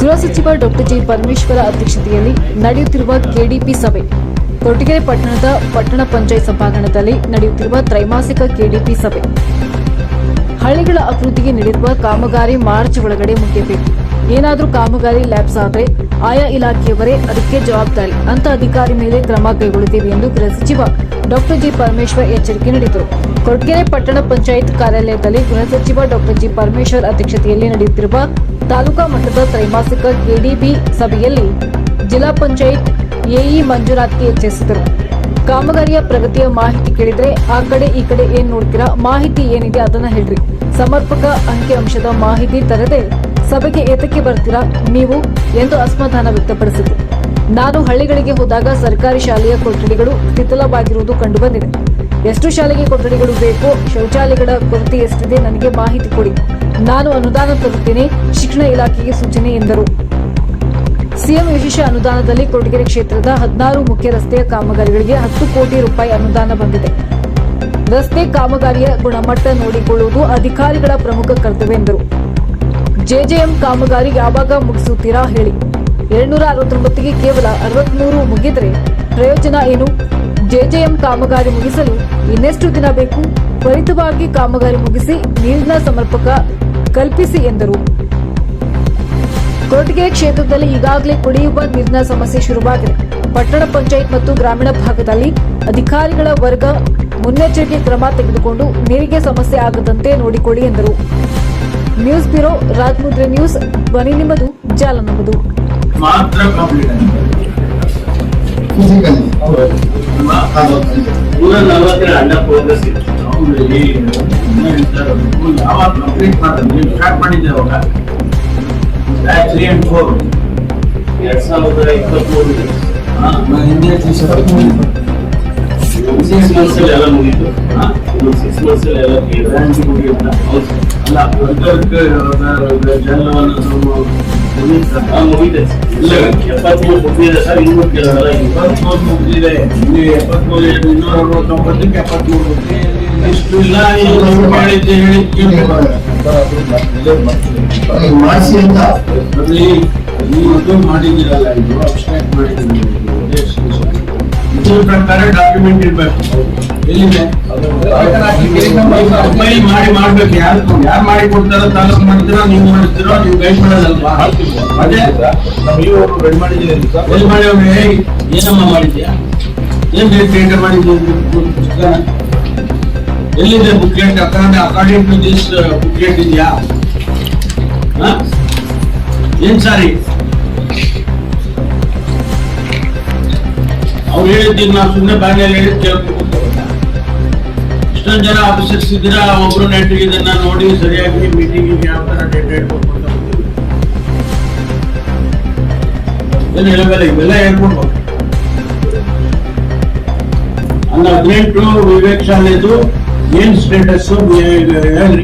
ಗೃಹ ಸಚಿವ doctor G Parameshwara ಅಧ್ಯಕ್ಷತೆಯಲ್ಲಿ ನಡೆಯುತ್ತಿರುವ ಕೆಡಿಪಿ ಸಭೆ ಕೊರಟಗೆರೆ ಪಟ್ಟಣದ ಪಟ್ಟಣ ಪಂಚಾಯತ್ ಸಭಾಂಗಣದಲ್ಲಿ ನಡೆಯುತ್ತಿರುವ ತ್ರೈಮಾಸಿಕ ಕೆಡಿಪಿ ಸಭೆ ಹಳ್ಳಿಗಳ ಅಭಿವೃದ್ಧಿಗೆ ನೀಡಿರುವ ಕಾಮಗಾರಿ ಮಾರ್ಚ್ ಒಳಗಡೆ ಮುಗಿಯಬೇಕು. ಏನಾದರೂ ಕಾಮಗಾರಿ ಲ್ಯಾಪ್ಸ್ ಆದರೆ ಆಯಾ ಇಲಾಖೆಯವರೇ ಅದಕ್ಕೆ ಜವಾಬ್ದಾರಿ ಅಂತ ಅಧಿಕಾರಿ ಮೇಲೆ ಕ್ರಮ ಕೈಗೊಳ್ಳುತ್ತೇವೆ ಎಂದು ಗೃಹ ಸಚಿವ ಡಾಕ್ಟರ್ ಜಿ ಪರಮೇಶ್ವರ್ ಎಚ್ಚರಿಕೆ ನೀಡಿದರು. ಕೊರಟಗೆರೆ ಪಟ್ಟಣ ಪಂಚಾಯತ್ ಕಾರ್ಯಾಲಯದಲ್ಲಿ ಗೃಹ ಸಚಿವ ಡಾಕ್ಟರ್ ಜಿ ಪರಮೇಶ್ವರ್ ಅಧ್ಯಕ್ಷತೆಯಲ್ಲಿ ನಡೆಯುತ್ತಿರುವ ತಾಲೂಕಾ ಮಟ್ಟದ ತ್ರೈಮಾಸಿಕ ಕೆಡಿಪಿ ಸಭೆಯಲ್ಲಿ ಜಿಲ್ಲಾ ಪಂಚಾಯತ್ ಎಇ ಮಂಜುನಾಥ್ಗೆ ಎಚ್ಚರಿಸಿದರು. ಕಾಮಗಾರಿಯ ಪ್ರಗತಿಯ ಮಾಹಿತಿ ಕೇಳಿದ್ರೆ ಆ ಕಡೆ ಈ ಕಡೆ ಏನ್ ನೋಡ್ತೀರಾ, ಮಾಹಿತಿ ಏನಿದೆ ಅದನ್ನ ಹೇಳ್ರಿ. ಸಮರ್ಪಕ ಅಂಕಿಅಂಶದ ಮಾಹಿತಿ ತರದೆ ಸಭೆಗೆ ಏತಕ್ಕೆ ಬರ್ತೀರಾ ನೀವು ಎಂದು ಅಸಮಾಧಾನ ವ್ಯಕ್ತಪಡಿಸಿದರು. ನಾನು ಹಳ್ಳಿಗಳಿಗೆ ಹೋದಾಗ ಸರ್ಕಾರಿ ಶಾಲೆಯ ಕೊಠಡಿಗಳು ಶಿಥಿಲವಾಗಿರುವುದು ಕಂಡುಬಂದಿದೆ. ಎಷ್ಟು ಶಾಲೆಗೆ ಕೊಠಡಿಗಳು ಬೇಕು, ಶೌಚಾಲಯಗಳ ಕೊರತೆ ಎಷ್ಟಿದೆ, ನನಗೆ ಮಾಹಿತಿ ಕೊಡಿ. ನಾನು ಅನುದಾನ ತರುತ್ತೇನೆ, ಶಿಕ್ಷಣ ಇಲಾಖೆಗೆ ಸೂಚನೆ ಎಂದರು. ಸಿಎಂ ವಿಶೇಷ ಅನುದಾನದಲ್ಲಿ ಕೊರಟಗೆರೆ ಕ್ಷೇತ್ರದ 16 ಮುಖ್ಯ ರಸ್ತೆಯ ಕಾಮಗಾರಿಗಳಿಗೆ 10 ಕೋಟಿ ರೂಪಾಯಿ ಅನುದಾನ ಬಂದಿದೆ. ರಸ್ತೆ ಕಾಮಗಾರಿಯ ಗುಣಮಟ್ಟ ನೋಡಿಕೊಳ್ಳುವುದು ಅಧಿಕಾರಿಗಳ ಪ್ರಮುಖ ಕರ್ತವ್ಯ ಎಂದರು. ಜೆಜೆಎಂ ಕಾಮಗಾರಿ ಯಾವಾಗ ಮುಗಿಸುತ್ತೀರಾ ಹೇಳಿ. 269ಗೆ ಕೇವಲ 63 ಮುಗಿದರೆ ಪ್ರಯೋಜನ ಏನು? ಜೆಜೆಎಂ ಕಾಮಗಾರಿ ಮುಗಿಸಲು ಇನ್ನೆಷ್ಟು ದಿನ ಬೇಕು? ತ್ವರಿತವಾಗಿ ಕಾಮಗಾರಿ ಮುಗಿಸಿ ನೀರಿನ ಸಮರ್ಪಕ ಕಲ್ಪಿಸಿ ಎಂದರು. ಕೊರಟಗೆರೆ ಕ್ಷೇತ್ರದಲ್ಲಿ ಈಗಾಗಲೇ ಕುಡಿಯುವ ನೀರಿನ ಸಮಸ್ಯೆ ಶುರುವಾಗಿದೆ. ಪಟ್ಟಣ ಪಂಚಾಯತ್ ಮತ್ತು ಗ್ರಾಮೀಣ ಭಾಗದಲ್ಲಿ ಅಧಿಕಾರಿಗಳ ವರ್ಗ ಮುನ್ನೆಚ್ಚರಿಕೆ ಕ್ರಮ ತೆಗೆದುಕೊಂಡು ನೀರಿಗೆ ಸಮಸ್ಯೆ ಆಗದಂತೆ ನೋಡಿಕೊಳ್ಳಿ ಎಂದರು. ನ್ಯೂಸ್ ಬ್ಯೂರೋ, ರಾಜಮುದ್ರೆ ನ್ಯೂಸ್, ಧ್ವನಿ ನಿಮ್ಮದು, ಜಾಲ ನಮ್ಮದು. ಎಲ್ಲ ಮುಗಿತು. 6 months ಎಲ್ಲ ಮುಗಿದೆ. 73 ಮುಗಿದಿದೆ ಸರ್, ಇನ್ನೂ ಕೆಲವಲ್ಲ 23 ಮುಗಿದಿದೆ. 269ಕ್ಕೆ 73 ಇಷ್ಟು ಇಲ್ಲ. ಮಾಡಿದ್ದೆ ಹೇಳಿ ಮಾಡಿಸಿ ಅಂತ ಮಾಡಿದ್ದೀರಲ್ಲ, ಇದು ಅಬ್ಸ್ಟ್ರಾಕ್ಟ್ ಮಾಡಿದ್ದೀರಿ. ಇದ್ರ ಪ್ರಕಾರ ಡಾಕ್ಯುಮೆಂಟ್ ಇರ್ಬೇಕು. ಎಲ್ಲಿದೆ ಮಾಡಿ ಮಾಡ್ಬೇಕು. ಯಾರು ಮಾಡಿ ಕೊಡ್ತಾರೋ ತಾಲೂಕು ಮಾಡ್ತೀರೋ, ನೀವು ಮಾಡ್ತೀರೋ, ನೀವು ಗೈಡ್ ಮಾಡೋದಲ್ವಾ? ಅದೇ ರೆಡಿ ಮಾಡಿದ್ದೀರಿ. ಎಲ್ಲಿ ಮಾಡಿ ಏನಮ್ಮ ಮಾಡಿದ್ಯಾ? ಏನ್ ರೇಟ್ ಮಾಡಿದ್ದೀವಿ ಪುಸ್ತಕ? ಎಲ್ಲಿದೆ booklet? According to this booklet ಇದೆಯಾ? ಏನ್ ಸಾರಿ ಅವ್ರು ಹೇಳಿದ್ದೀರಿ, ನಾವು ಸುಮ್ಮನೆ ಬಾಯಲ್ಲಿ ಹೇಳಿ ಕೇಳ್ಬೇಕು. ಇಷ್ಟೊಂದು ಜನ ಆಫೀಸರ್ಸ್ ಇದ್ದೀರಾ, ಒಬ್ರು ನೆಟ್ಟಿಗೆ ಇದನ್ನ ನೋಡಿ ಸರಿಯಾಗಿ ಮೀಟಿಂಗಿಗೆ ಯಾವ ತರ ಡೇಟ್ ಹೇಳ್ಬೇಕು ಅಂತ ಏನು ಹೇಳಬೇಡ, ಇವೆಲ್ಲ ಹೇಳ್ಕೊಡ್ಬೇಕು. ಅಲ್ಲ 18 ವಿವೇಕ್ ಶಾಲೆದು ಏನ್ ಸ್ಟೇಟಸ್ ಹೇಳ್ರಿ.